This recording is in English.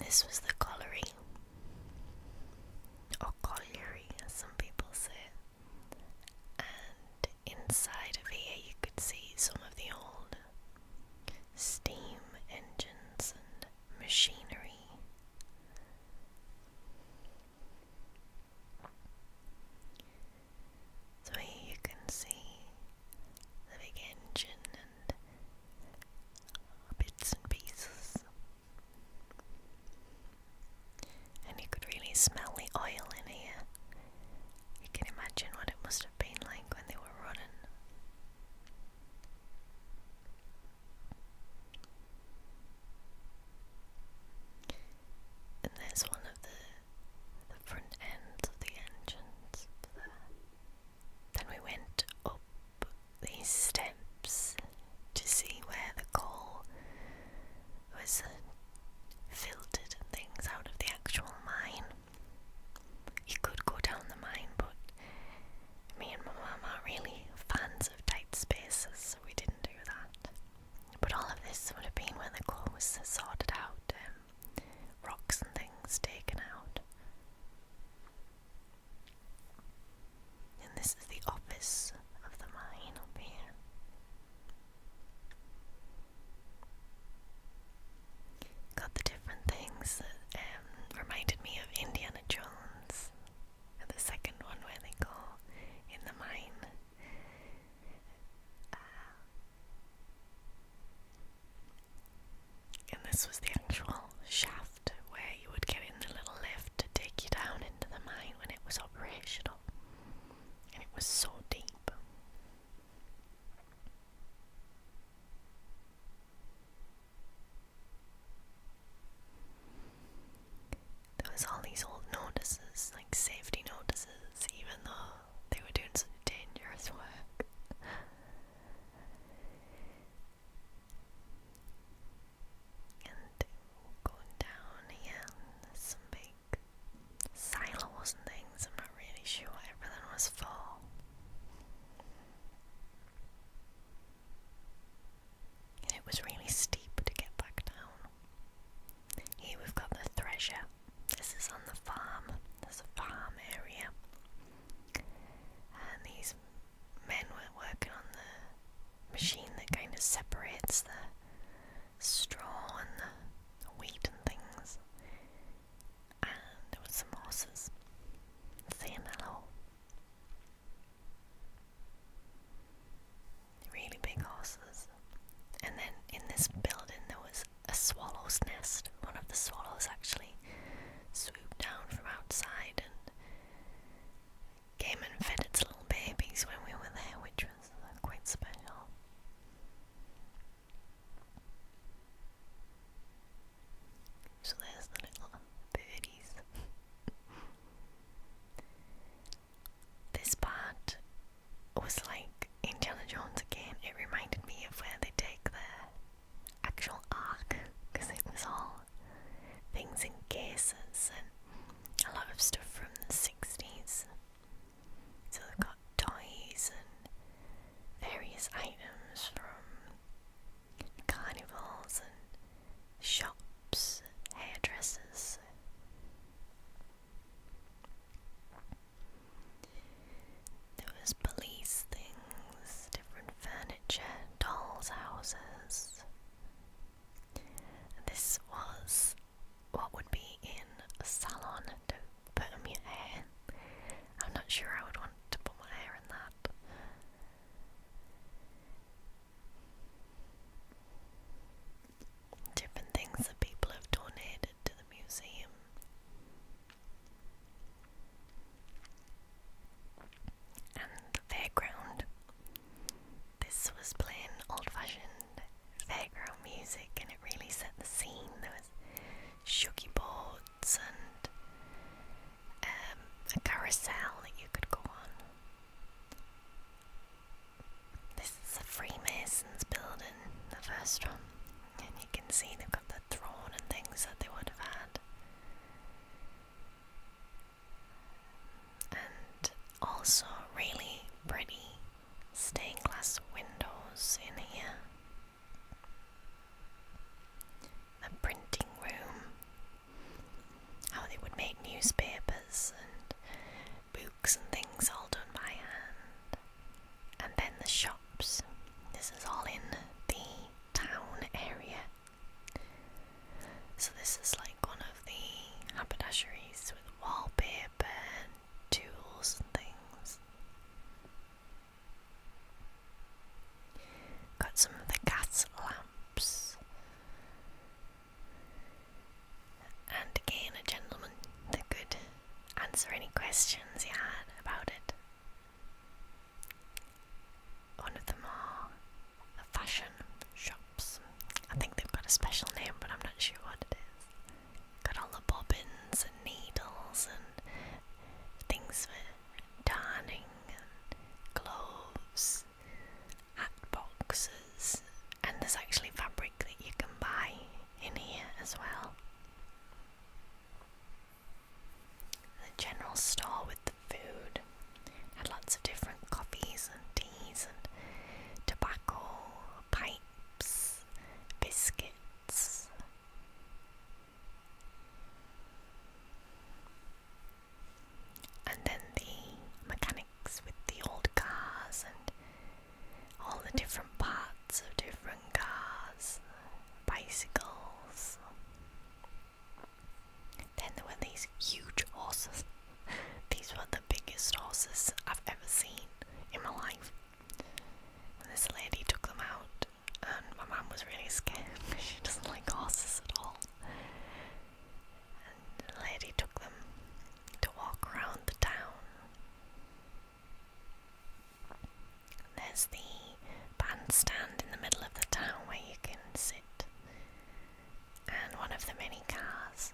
this was the colliery, or colliery as some people say, and inside of here you could see some of the old steam engines and machinery. So here you can see the big engine and bits and pieces, and you could really smell the oil in here. You can imagine what it must have been like when they were running. And there's one of the front ends of the engines there. Then we went up these steps to see where the coal was filtered and things out of the actual mine. You could go down the mine, but me and my mum aren't really fans of tight spaces, so we didn't do that. But all of this would have been when the coal was sorted out, rocks and things taken out. And this is the office of the mine up here. Got the different things that reminded me of Indiana Jones, and the second one where they go in the mine. And this was the actual shaft where you would get in the little lift to take you down into the mine when it was operational. And it was so deep. There was all these old notices, like safety notices, even though they were doing such dangerous work. And So this is like one of the haberdasheries with wallpaper and tools and things. Got some of the gas lamps. And again, a gentleman that could answer any questions you had about it. One of them are the fashion shops. I think they've got a special name, but I'm not sure what it is. Got all the bobbins and needles and things for darning and gloves, hat boxes, and there's actually fabric that you can buy in here as well. The general store with the food had lots of different coffees and teas and tobacco, pipes, biscuits. And then the mechanics with the old cars and all the different parts of different cars, bicycles. Then there were these huge horses. These were the biggest horses I've ever seen in my life. And this lady took them out, and my mum was really scared because she doesn't like horses at all. And the lady took them to walk around the town. There's the bandstand in the middle of the town where you can sit, and one of the many cars